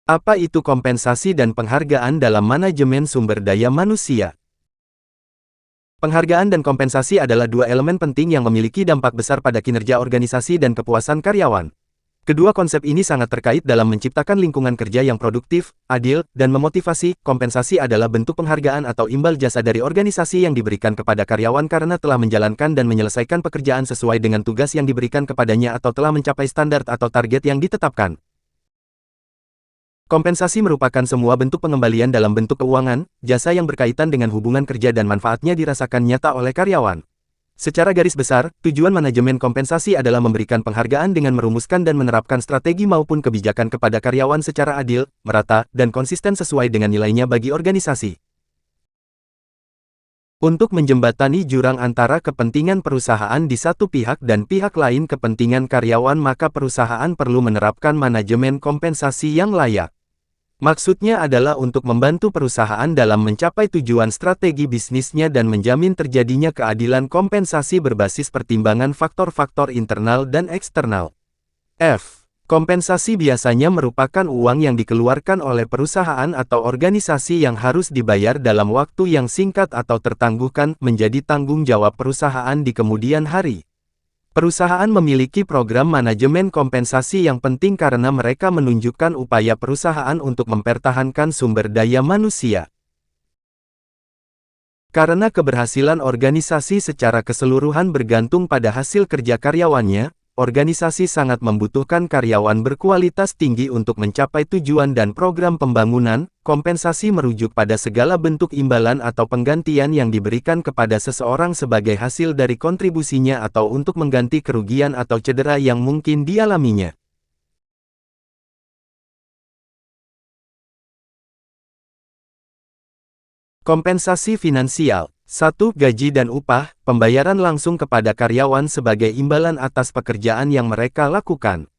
Apa itu kompensasi dan penghargaan dalam manajemen sumber daya manusia? Penghargaan dan kompensasi adalah dua elemen penting yang memiliki dampak besar pada kinerja organisasi dan kepuasan karyawan. Kedua konsep ini sangat terkait dalam menciptakan lingkungan kerja yang produktif, adil, dan memotivasi. Kompensasi adalah bentuk penghargaan atau imbal jasa dari organisasi yang diberikan kepada karyawan karena telah menjalankan dan menyelesaikan pekerjaan sesuai dengan tugas yang diberikan kepadanya atau telah mencapai standar atau target yang ditetapkan. Kompensasi merupakan semua bentuk pengembalian dalam bentuk keuangan, jasa yang berkaitan dengan hubungan kerja dan manfaatnya dirasakan nyata oleh karyawan. Secara garis besar, tujuan manajemen kompensasi adalah memberikan penghargaan dengan merumuskan dan menerapkan strategi maupun kebijakan kepada karyawan secara adil, merata, dan konsisten sesuai dengan nilainya bagi organisasi. Untuk menjembatani jurang antara kepentingan perusahaan di satu pihak dan pihak lain kepentingan karyawan, maka perusahaan perlu menerapkan manajemen kompensasi yang layak. Maksudnya adalah untuk membantu perusahaan dalam mencapai tujuan strategi bisnisnya dan menjamin terjadinya keadilan kompensasi berbasis pertimbangan faktor-faktor internal dan eksternal. F. Kompensasi biasanya merupakan uang yang dikeluarkan oleh perusahaan atau organisasi yang harus dibayar dalam waktu yang singkat atau tertangguhkan menjadi tanggung jawab perusahaan di kemudian hari. Perusahaan memiliki program manajemen kompensasi yang penting karena mereka menunjukkan upaya perusahaan untuk mempertahankan sumber daya manusia. Karena keberhasilan organisasi secara keseluruhan bergantung pada hasil kerja karyawannya, organisasi sangat membutuhkan karyawan berkualitas tinggi untuk mencapai tujuan dan program pembangunan. Kompensasi merujuk pada segala bentuk imbalan atau penggantian yang diberikan kepada seseorang sebagai hasil dari kontribusinya atau untuk mengganti kerugian atau cedera yang mungkin dialaminya. Kompensasi finansial. 1. Gaji dan upah, pembayaran langsung kepada karyawan sebagai imbalan atas pekerjaan yang mereka lakukan.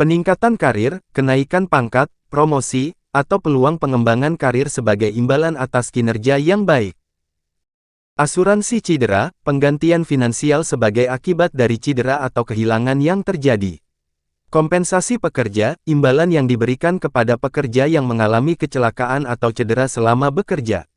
Peningkatan karir, kenaikan pangkat, promosi, atau peluang pengembangan karir sebagai imbalan atas kinerja yang baik. Asuransi cedera, penggantian finansial sebagai akibat dari cedera atau kehilangan yang terjadi. Kompensasi pekerja, imbalan yang diberikan kepada pekerja yang mengalami kecelakaan atau cedera selama bekerja.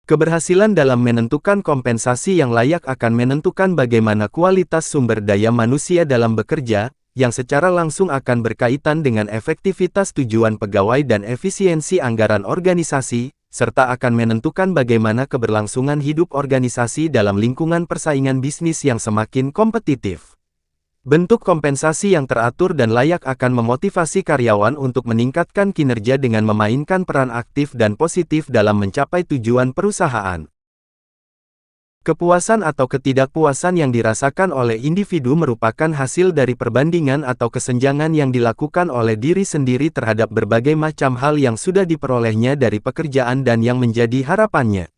Keberhasilan dalam menentukan kompensasi yang layak akan menentukan bagaimana kualitas sumber daya manusia dalam bekerja, yang secara langsung akan berkaitan dengan efektivitas tujuan pegawai dan efisiensi anggaran organisasi, serta akan menentukan bagaimana keberlangsungan hidup organisasi dalam lingkungan persaingan bisnis yang semakin kompetitif. Bentuk kompensasi yang teratur dan layak akan memotivasi karyawan untuk meningkatkan kinerja dengan memainkan peran aktif dan positif dalam mencapai tujuan perusahaan. Kepuasan atau ketidakpuasan yang dirasakan oleh individu merupakan hasil dari perbandingan atau kesenjangan yang dilakukan oleh diri sendiri terhadap berbagai macam hal yang sudah diperolehnya dari pekerjaan dan yang menjadi harapannya.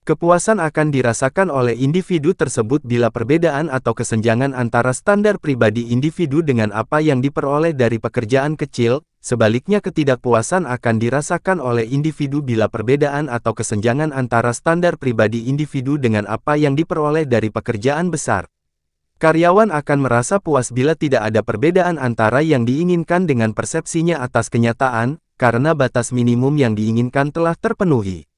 Kepuasan akan dirasakan oleh individu tersebut bila perbedaan atau kesenjangan antara standar pribadi individu dengan apa yang diperoleh dari pekerjaan kecil. Sebaliknya, ketidakpuasan akan dirasakan oleh individu bila perbedaan atau kesenjangan antara standar pribadi individu dengan apa yang diperoleh dari pekerjaan besar. Karyawan akan merasa puas bila tidak ada perbedaan antara yang diinginkan dengan persepsinya atas kenyataan, karena batas minimum yang diinginkan telah terpenuhi.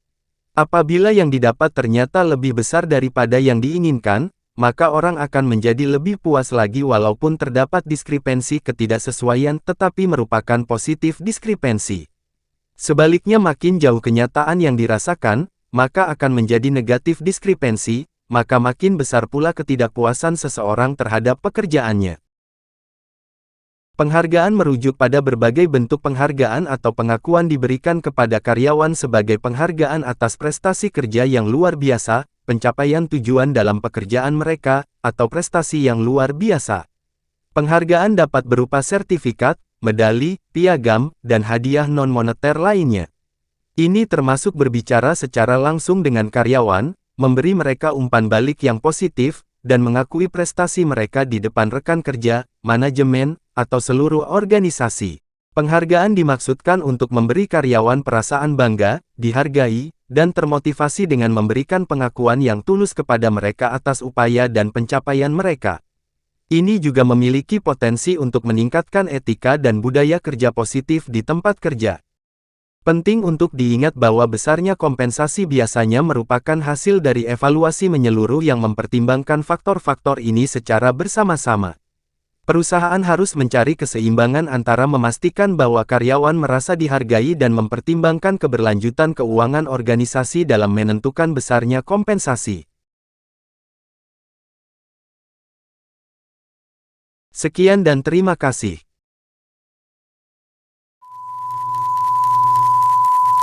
Apabila yang didapat ternyata lebih besar daripada yang diinginkan, maka orang akan menjadi lebih puas lagi walaupun terdapat diskrepensi ketidaksesuaian tetapi merupakan positif diskrepensi. Sebaliknya, makin jauh kenyataan yang dirasakan, maka akan menjadi negatif diskrepensi, maka makin besar pula ketidakpuasan seseorang terhadap pekerjaannya. Penghargaan merujuk pada berbagai bentuk penghargaan atau pengakuan diberikan kepada karyawan sebagai penghargaan atas prestasi kerja yang luar biasa, pencapaian tujuan dalam pekerjaan mereka, atau prestasi yang luar biasa. Penghargaan dapat berupa sertifikat, medali, piagam, dan hadiah non-moneter lainnya. Ini termasuk berbicara secara langsung dengan karyawan, memberi mereka umpan balik yang positif, dan mengakui prestasi mereka di depan rekan kerja, manajemen, atau seluruh organisasi. Penghargaan dimaksudkan untuk memberi karyawan perasaan bangga, dihargai, dan termotivasi dengan memberikan pengakuan yang tulus kepada mereka atas upaya dan pencapaian mereka. Ini juga memiliki potensi untuk meningkatkan etika dan budaya kerja positif di tempat kerja. Penting untuk diingat bahwa besarnya kompensasi biasanya merupakan hasil dari evaluasi menyeluruh yang mempertimbangkan faktor-faktor ini secara bersama-sama. Perusahaan harus mencari keseimbangan antara memastikan bahwa karyawan merasa dihargai dan mempertimbangkan keberlanjutan keuangan organisasi dalam menentukan besarnya kompensasi. Sekian dan terima kasih.